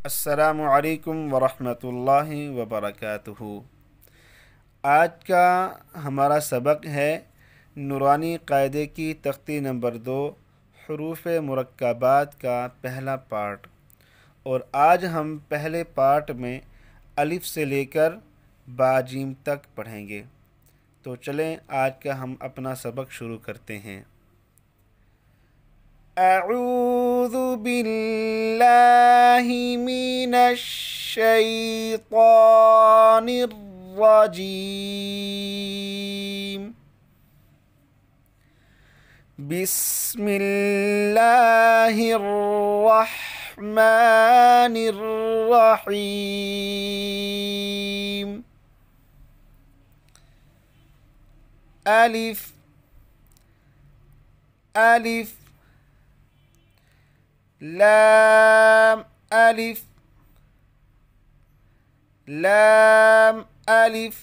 अस्सलामु अलैकुम वरहमतुल्लाहि वबरकातुहू। आज का हमारा सबक है नूरानी क़ाइदे की तख्ती नंबर 2 हुरूफ़ मुरक्कबात का पहला पार्ट। और आज हम पहले पार्ट में अलिफ से लेकर बाजीम तक पढ़ेंगे। तो चलें आज का हम अपना सबक शुरू करते हैं। अऊज़ु बिल्लाहि मिनश शैतानिर रजीम। बिस्मिल्लाहिर रहमानिर रहीम। अलिफ अलिफ लाम अलिफ लाम अलिफ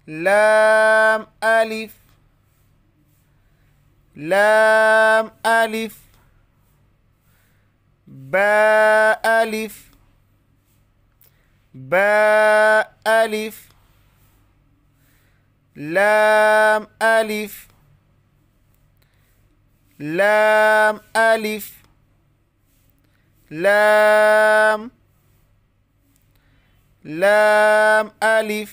लाम अलिफ लाम अलिफ बा अलिफ बा अलिफ लाम अलिफ लाम अलिफ लाम लाम अलिफ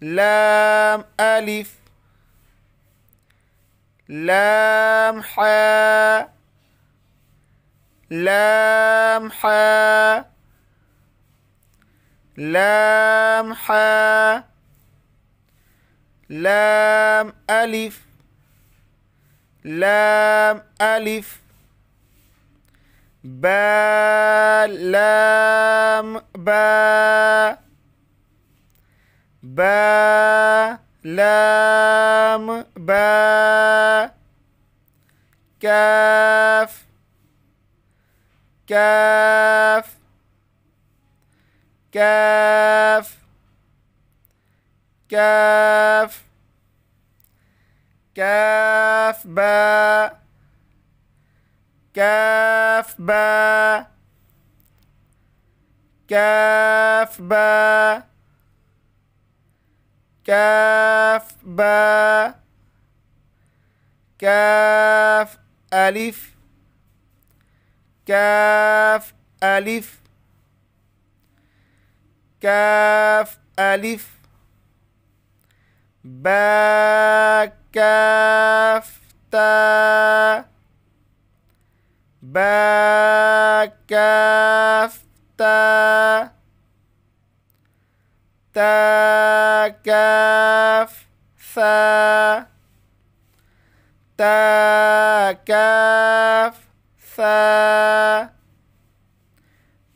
लाम अलिफ लाम हा लाम हा लाम हा लाम अलिफ लाम अलिफ बा लाम बा बा लाम बा काफ काफ काफ काफ काफ बा काफ बा काफ बा काफ बा काफ अलिफ काफ अलिफ काफ अलिफ बा काफ ता बा काफ ता ता काफ सा ता काफ सा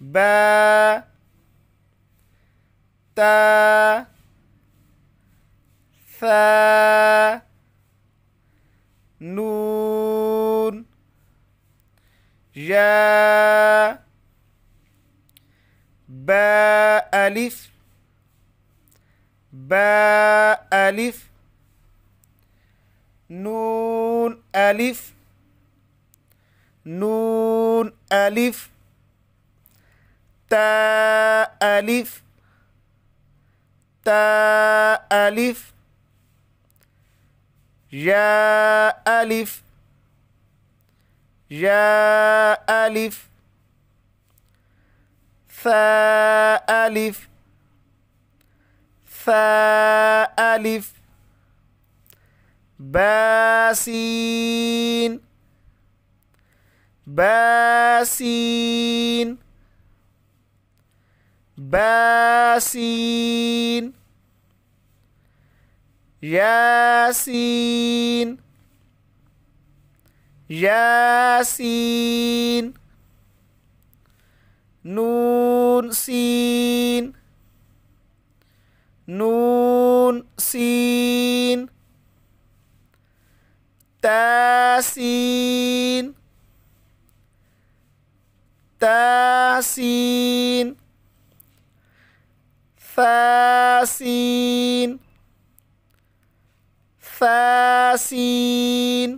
बा ता सा नून या बा अलिफ बा अलिफ नून अलिफ नून अलिफ ता अलिफ ता अलिफ या अलिफ या अलिफ सा अलिफ सा अलिफ बासीन बासीन बासीन यासीन यासीन नून सीन नून सीन तासीन तासीन ثاسين ثاسين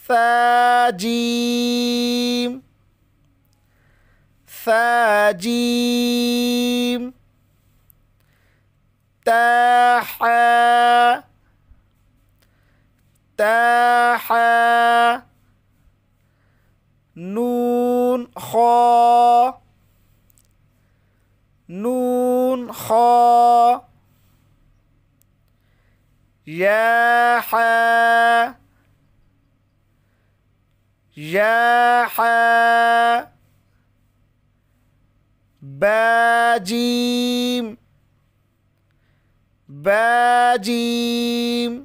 ثا جيم ثا جيم تا حا تا حا نون خا نون خا يا حا يا حا با جيم با جيم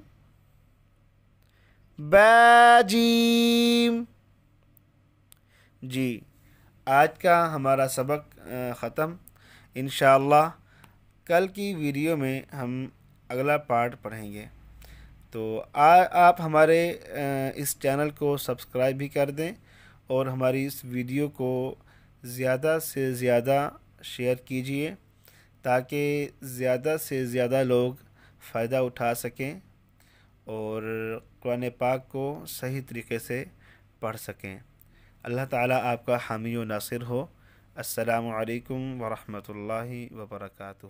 با جيم. جی آج کا ہمارا سبق ختم. انشاءاللہ کل کی ویڈیو میں ہم اگلا پارٹ پڑھیں گے. تو آپ ہمارے اس چینل کو سبسکرائب بھی کر دیں اور ہماری اس ویڈیو کو زیادہ سے زیادہ شیئر کیجئے تاکہ زیادہ سے زیادہ لوگ فائدہ اٹھا سکیں اور قرآن پاک کو صحیح طریقے سے پڑھ سکیں. اللہ تعالیٰ آپ کا حامی و ناصر ہو. السلام علیکم ورحمۃ اللہ وبرکاتہ.